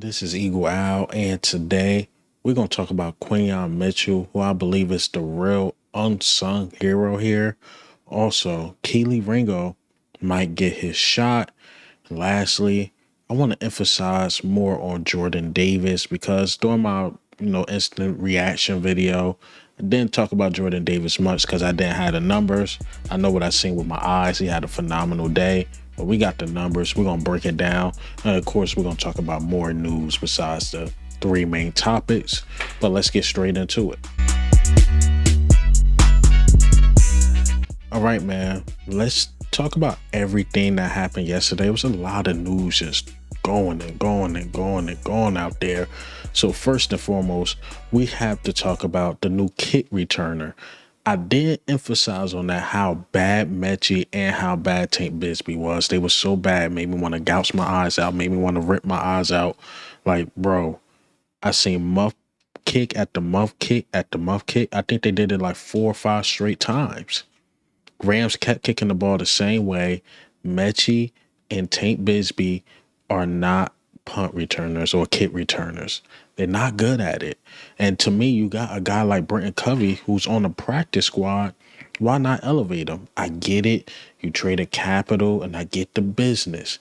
This is EAGLEAL, and today we're going to talk about Quinyon Mitchell, who I believe is the real unsung hero here. Also, Kelee Ringo might get his shot. And lastly, I want to emphasize more on Jordan Davis because during my instant reaction video, I didn't talk about Jordan Davis much because I didn't have the numbers. I know what I seen with my eyes. He had a phenomenal day. But we got the numbers. We're going to break it down. And of course, we're going to talk about more news besides the three main topics. But let's get straight into it. All right, man. Let's talk about everything that happened yesterday. It was a lot of news just going and going and going and going out there. So first and foremost, we have to talk about the new kick returner. I did emphasize on that how bad Mechie and how bad Tank Bisbee was. They were so bad, made me want to gouge my eyes out, made me want to rip my eyes out. Like, bro, I seen muff kick at the muff kick at the muff kick. I think they did it like 4 or 5 straight times. Rams kept kicking the ball the same way. Mechie and Tank Bisbee are not punt returners or kick returners. They're not good at it. And to me, you got a guy like Brenton Covey who's on the practice squad. Why not elevate him? I get it. You traded capital and I get the business.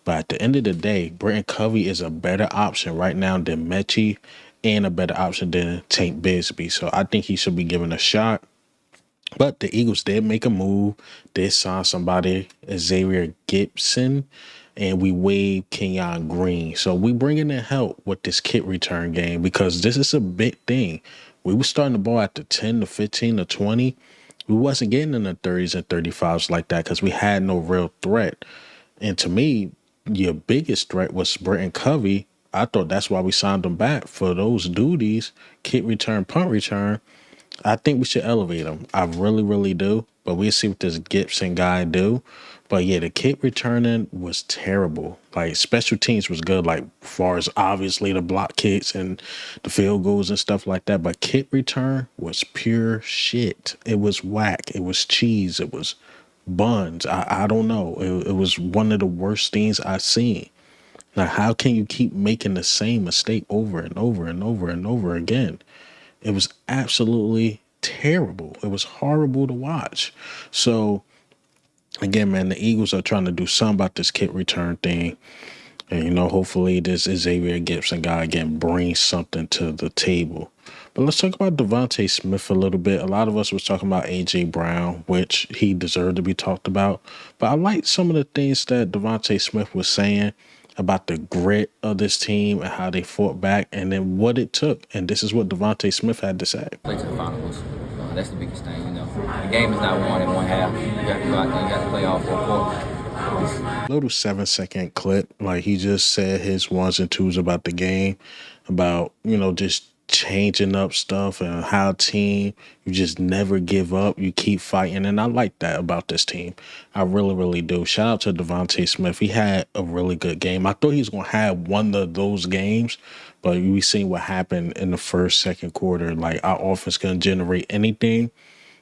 But at the end of the day, Brenton Covey is a better option right now than Mechie and a better option than Tank Bisbee. So I think he should be given a shot. But the Eagles did make a move. They signed somebody, Xavier Gipson, and we waived Kenyon Green. So we bringing in help with this kick return game because this is a big thing. We were starting the ball at the 10 to 15 to 20. We wasn't getting in the 30s and 35s like that because we had no real threat. And to me, your biggest threat was Brenton Covey. I thought that's why we signed him back for those duties, kick return, punt return. I think we should elevate him. I really, really do. But we'll see what this Gibson guy do. But yeah, the kick returning was terrible. Like special teams was good, like far as obviously the block kicks and the field goals and stuff like that. But kick return was pure shit. It was whack. It was cheese. It was buns. I don't know. It was one of the worst things I've seen. Now, how can you keep making the same mistake over and over and over and over again? It was absolutely terrible. It was horrible to watch. So, again, man, the Eagles are trying to do something about this kick return thing. And, hopefully this Xavier Gipson guy, again, brings something to the table. But let's talk about DeVonta Smith a little bit. A lot of us was talking about A.J. Brown, which he deserved to be talked about. But I like some of the things that DeVonta Smith was saying about the grit of this team and how they fought back and then what it took. And this is what DeVonta Smith had to say. Play to the finals. That's the biggest thing, The game is not won in one half. You got to go out there, you got to play all 4 quarters. Little 7-second clip. Like he just said his ones and twos about the game, about, just changing up stuff and how team, you just never give up. You keep fighting. And I like that about this team. I really, really do. Shout out to DeVonta Smith. He had a really good game. I thought he was going to have one of those games, but we seen what happened in the first, second quarter. Like our offense couldn't generate anything.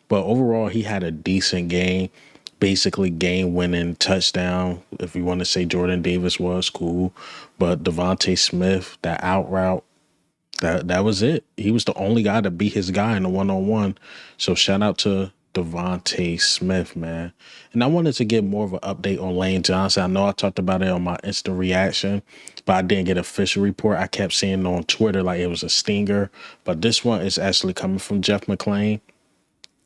But overall, he had a decent game. Basically, game-winning touchdown. If you want to say Jordan Davis was cool, but DeVonta Smith, that out route, that was it. He was the only guy to beat his guy in the one-on-one. So shout out to DeVonta Smith, man. And I wanted to get more of an update on Lane Johnson. I know I talked about it on my instant reaction, but I didn't get an official report. I kept seeing on Twitter like it was a stinger, but this one is actually coming from Jeff McClain.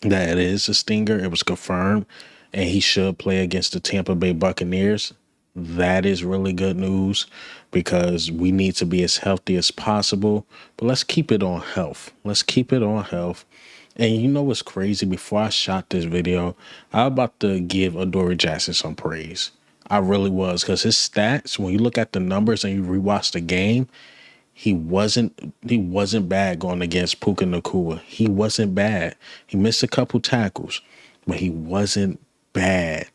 That it is a stinger. It was confirmed, and he should play against the Tampa Bay Buccaneers. That is really good news because we need to be as healthy as possible. But let's keep it on health. Let's keep it on health. And you know what's crazy? Before I shot this video, I was about to give Adoree Jackson some praise. I really was, because his stats, when you look at the numbers and you rewatch the game, he wasn't bad going against Puka Nacua. He wasn't bad. He missed a couple tackles, but he wasn't bad.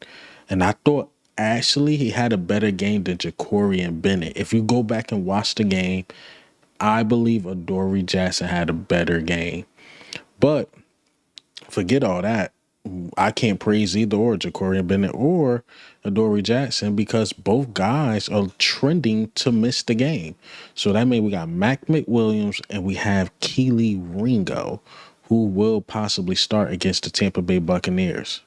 And I thought actually he had a better game than Jakorian Bennett. If you go back and watch the game, I believe Adoree Jackson had a better game. But forget all that. I can't praise either or Jakorian Bennett or Adoree Jackson because both guys are trending to miss the game. So that means we got Mac McWilliams and we have Kelee Ringo, who will possibly start against the Tampa Bay Buccaneers.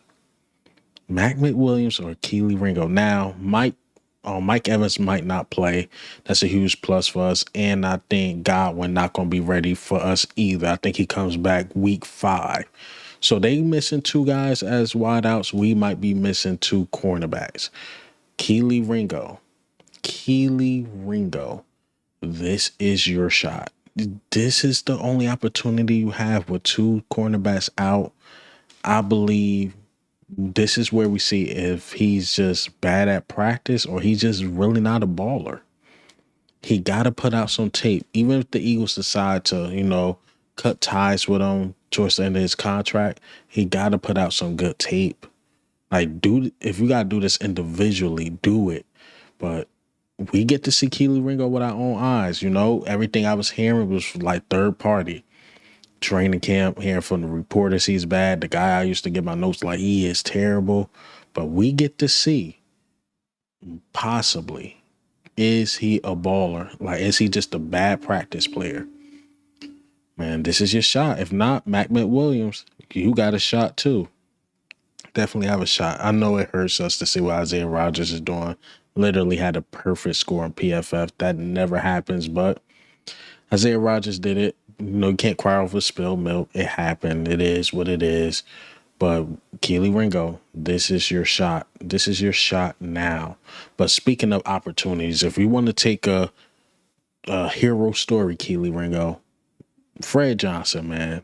Mac McWilliams or Kelee Ringo. Now, Mike Evans might not play. That's a huge plus for us. And I think Godwin not going to be ready for us either. I think he comes back week 5. So they missing 2 guys as wideouts. We might be missing 2 cornerbacks. Kelee Ringo. Kelee Ringo. This is your shot. This is the only opportunity you have with 2 cornerbacks out. I believe this is where we see if he's just bad at practice or he's just really not a baller. He got to put out some tape. Even if the Eagles decide to, cut ties with him towards the end of his contract, he got to put out some good tape. Like, if you got to do this individually, do it. But we get to see Kelee Ringo with our own eyes. Everything I was hearing was like third party. Training camp, hearing from the reporters he's bad. The guy I used to get my notes like he is terrible. But we get to see, possibly, is he a baller? Like, is he just a bad practice player? Man, this is your shot. If not, Mac McWilliams, you got a shot too. Definitely have a shot. I know it hurts us to see what Isaiah Rodgers is doing. Literally had a perfect score in PFF. That never happens, but Isaiah Rodgers did it. You can't cry over spilled milk. It happened. It is what it is. But Kelee Ringo, this is your shot. This is your shot now. But speaking of opportunities, if we want to take a hero story, Kelee Ringo, Fred Johnson, man.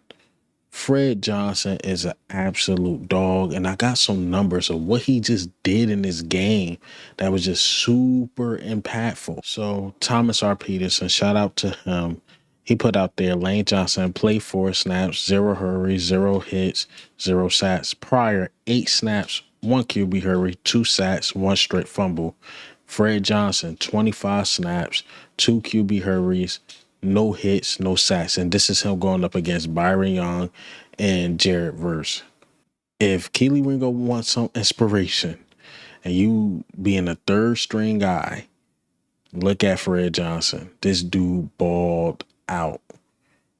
Fred Johnson is an absolute dog. And I got some numbers of what he just did in this game that was just super impactful. So Thomas R. Peterson, shout out to him. He put out there, Lane Johnson played 4 snaps, 0 hurries, 0 hits, 0 sacks. Prior, 8 snaps, 1 QB hurry, 2 sacks, 1 straight fumble. Fred Johnson, 25 snaps, 2 QB hurries, no hits, no sacks. And this is him going up against Byron Young and Jared Verse. If Kelee Ringo wants some inspiration and you being a third string guy, look at Fred Johnson. This dude balled out.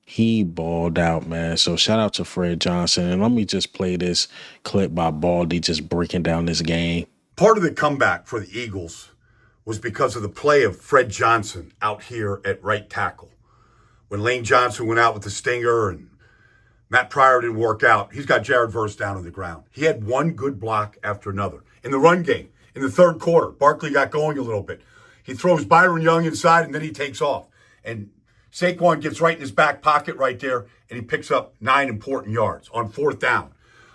He balled out, man. So shout out to Fred Johnson. And let me just play this clip by Baldy just breaking down this game. Part of the comeback for the Eagles was because of the play of Fred Johnson out here at right tackle. When Lane Johnson went out with the stinger and Matt Pryor didn't work out, he's got Jared Verse down on the ground. He had one good block after another. In the run game, in the third quarter, Barkley got going a little bit. He throws Byron Young inside, and then he takes off. And Saquon gets right in his back pocket right there, and he picks up 9 important yards on 4th down.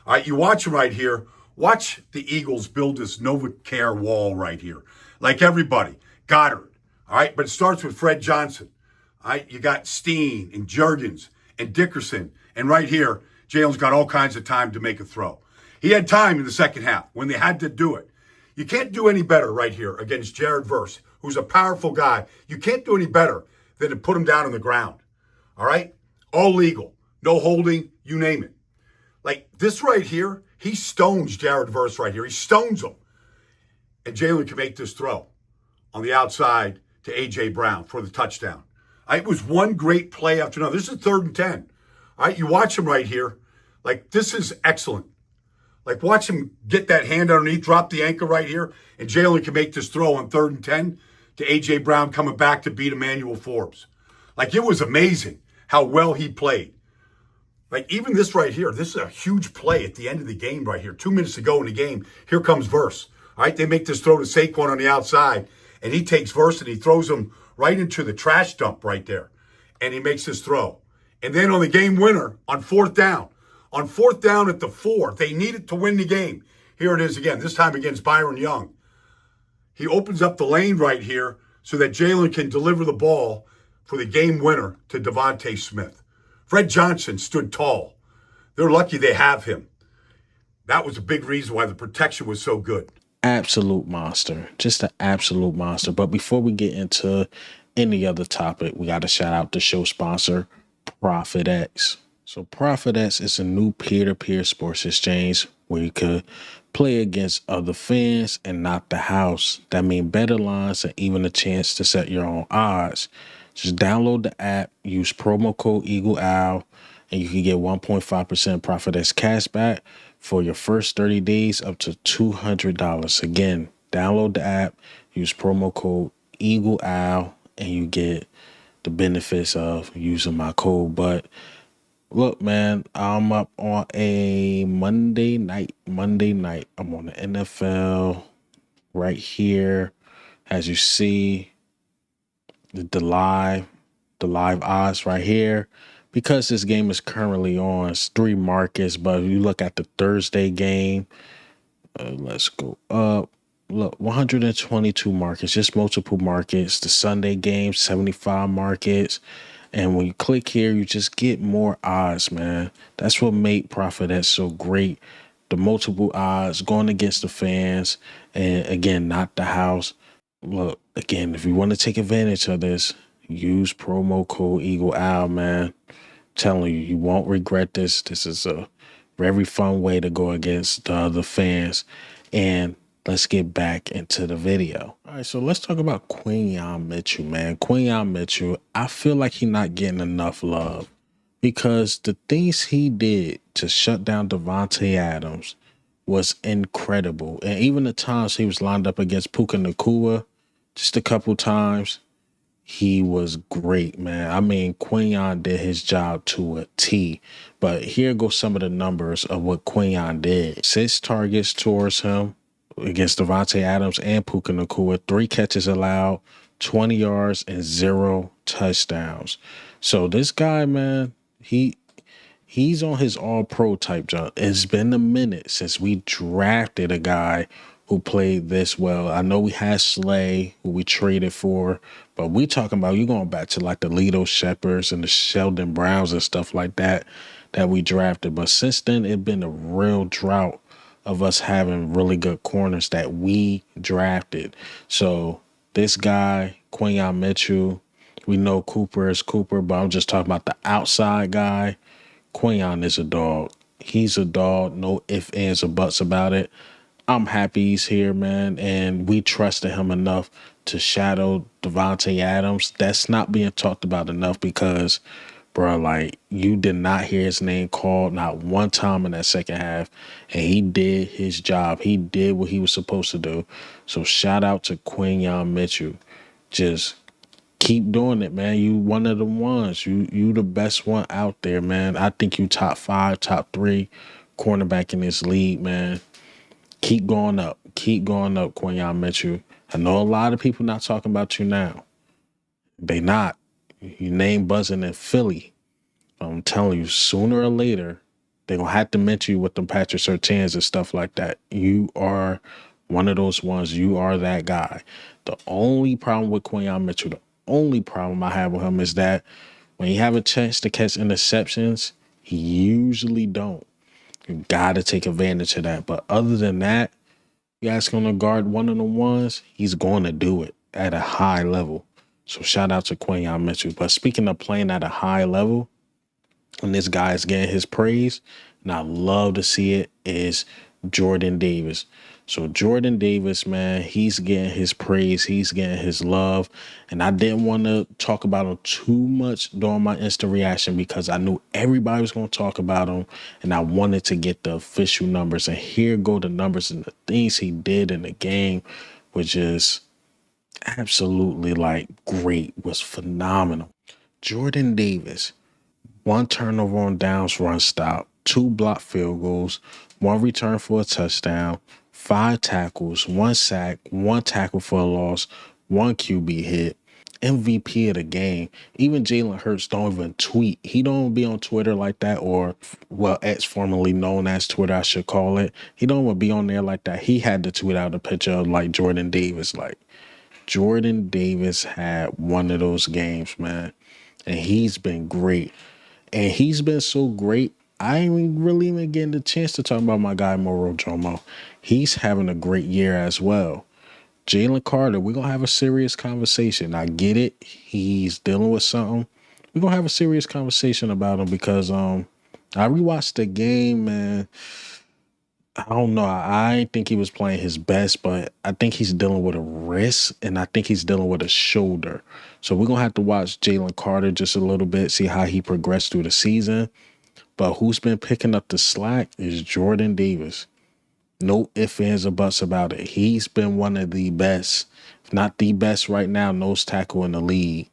All right, you watch him right here. Watch the Eagles build this NovaCare wall right here. Like everybody, Goddard. All right, but it starts with Fred Johnson. All right, you got Steen and Juergens and Dickerson. And right here, Jalen's got all kinds of time to make a throw. He had time in the second half when they had to do it. You can't do any better right here against Jared Verse, who's a powerful guy. You can't do any better than to put him down on the ground. All right? All legal. No holding, you name it. Like this right here, he stones Jared Verse right here. He stones him. And Jalen can make this throw on the outside to A.J. Brown for the touchdown. It was one great play after another. This is 3rd and 10. All right, you watch him right here. Like, this is excellent. Like, watch him get that hand underneath, drop the ankle right here, and Jalen can make this throw on 3rd and 10 to A.J. Brown coming back to beat Emmanuel Forbes. Like, it was amazing how well he played. Like, even this right here, this is a huge play at the end of the game right here. 2 minutes to go in the game. Here comes Verse. All right, they make this throw to Saquon on the outside, and he takes Verse and he throws him right into the trash dump right there. And he makes this throw. And then on the game winner, on 4th down at the 4, they needed to win the game. Here it is again, this time against Byron Young. He opens up the lane right here so that Jalen can deliver the ball for the game winner to DeVonta Smith. Fred Johnson stood tall. They're lucky they have him. That was a big reason why the protection was so good. Absolute monster. Just an absolute monster. But before we get into any other topic, we got to shout out the show sponsor, Profit X. So Profitex is a new peer-to-peer sports exchange where you could play against other fans and not the house. That means better lines and even a chance to set your own odds. Just download the app, use promo code EAGLEAL, and you can get 1.5% Profitex cash back for your first 30 days up to $200. Again, download the app, use promo code EAGLEAL, and you get the benefits of using my code. But look, man, I'm up on a Monday night. I'm on the NFL right here. As you see, the live odds right here. Because this game is currently on, it's 3 markets. But if you look at the Thursday game, let's go up. Look, 122 markets, just multiple markets. The Sunday game, 75 markets. And when you click here, you just get more odds, man. That's what made Profitex so great. The multiple odds going against the fans. And again, not the house. Look, again, if you want to take advantage of this, use promo code EAGLEOwl, man. Telling you, you won't regret this. This is a very fun way to go against the other fans. And let's get back into the video. All right, so let's talk about Quinyon Mitchell, man. Quinyon Mitchell, I feel like he's not getting enough love because the things he did to shut down Davante Adams was incredible. And even the times he was lined up against Puka Nacua, just a couple times, he was great, man. I mean, Quinyon did his job to a T. But here go some of the numbers of what Quinyon did. 6 targets towards him against Davante Adams and Puka Nacua. 3 catches allowed, 20 yards, and 0 touchdowns. So this guy, man, he's on his all-pro type job. It's been a minute since we drafted a guy who played this well. I know we had Slay, who we traded for, but we talking about you going back to like the Lito Shepherds and the Sheldon Browns and stuff like that we drafted. But since then, it's been a real drought of us having really good corners that we drafted. So this guy, Quinyon Mitchell, we know Cooper is Cooper, but I'm just talking about the outside guy. Quinyon is a dog. He's a dog. No ifs, ands, or buts about it. I'm happy he's here, man, and we trusted him enough to shadow Davante Adams. That's not being talked about enough because, bro, like, you did not hear his name called not one time in that second half, and he did his job. He did what he was supposed to do. So shout out to Quinyon Mitchell. Just keep doing it, man. You one of the ones. You the best one out there, man. I think you top 5, top 3 cornerback in this league, man. Keep going up. Keep going up, Quinyon Mitchell. I know a lot of people not talking about you now. They not. Your name buzzing in Philly. I'm telling you, sooner or later, they're going to have to mention you with them Patrick Surtains and stuff like that. You are one of those ones. You are that guy. The only problem with Quinyon Mitchell, the only problem I have with him is that when you have a chance to catch interceptions, he usually don't. You got to take advantage of that. But other than that, you ask him to guard one of the ones, he's going to do it at a high level. So shout out to Quinyon Mitchell. But speaking of playing at a high level, and this guy is getting his praise, and I love to see it, is Jordan Davis. So Jordan Davis, man, he's getting his praise. He's getting his love. And I didn't want to talk about him too much during my instant reaction because I knew everybody was going to talk about him. And I wanted to get the official numbers. And here go the numbers and the things he did in the game, which is absolutely like great, was phenomenal. Jordan Davis, 1 turnover on downs, run stop, 2 blocked field goals, 1 return for a touchdown, 5 tackles, 1 sack, 1 tackle for a loss, 1 QB hit, MVP of the game. Even Jalen Hurts don't even tweet. He don't be on Twitter like that, or, well, X, formerly known as Twitter, I should call it. He don't even be on there like that. He had to tweet out a picture of, like, Jordan Davis. Like, Jordan Davis had one of those games, man, and he's been great. And he's been so great, I ain't really even getting the chance to talk about my guy, Moro Jomo. He's having a great year as well. Jalen Carter, we're going to have a serious conversation. I get it. He's dealing with something. We're going to have a serious conversation about him because I rewatched the game, man. I don't know. I ain't think he was playing his best, but I think he's dealing with a wrist and I think he's dealing with a shoulder. So we're gonna have to watch Jalen Carter just a little bit, see how he progressed through the season. But who's been picking up the slack is Jordan Davis. No ifs, ands, or buts about it. He's been one of the best, if not the best right now, nose tackle in the league.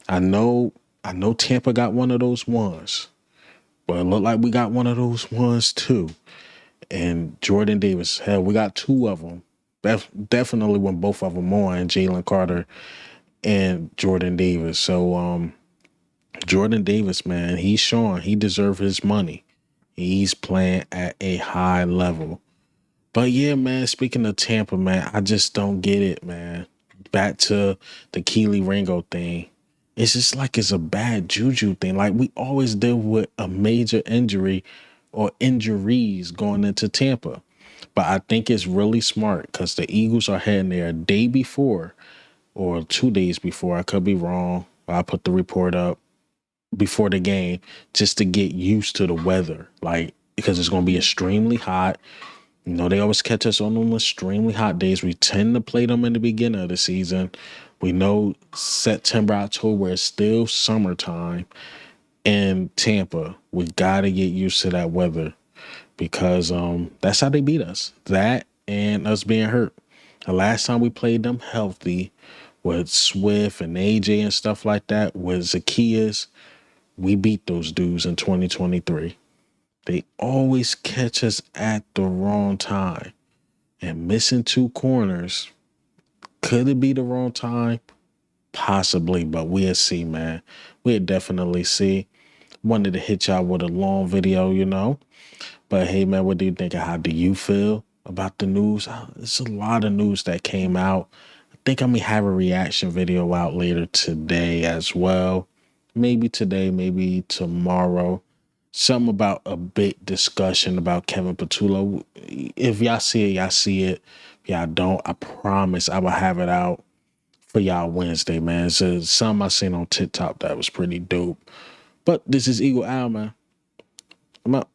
I know, I know Tampa got one of those ones, but it looked like we got one of those ones too. And Jordan Davis, hell, we got two of them. Definitely when both of them on, Jalen Carter and Jordan Davis. So Jordan Davis, man, he's showing he deserves his money. He's playing at a high level. But yeah, man, speaking of Tampa, man, I just don't get it, man. Back to the Kelee Ringo thing. It's just like it's a bad juju thing. Like we always deal with a major injury or injuries going into Tampa. But I think it's really smart because the Eagles are heading there a day before or 2 days before. I could be wrong. I put the report up before the game just to get used to the weather. Like, because it's going to be extremely hot. You know, they always catch us on them extremely hot days. We tend to play them in the beginning of the season. We know September, October is still summertime in Tampa. We got to get used to that weather because that's how they beat us. That and us being hurt. The last time we played them healthy with Swift and AJ and stuff like that with Zacchaeus, we beat those dudes in 2023. They always catch us at the wrong time. And missing two corners, could it be the wrong time? Possibly, but we'll see, man. We'll definitely see. Wanted to hit y'all with a long video, you know. But hey, man, what do you think? How do you feel about the news? It's a lot of news that came out. I think I'm gonna have a reaction video out later today as well. Maybe today, maybe tomorrow. Something about a big discussion about Kevin Patullo. If y'all see it, y'all see it. If y'all don't, I promise I will have it out for y'all Wednesday, man. So something I seen on TikTok that was pretty dope. But this is Eagle Owl, man. I'm out.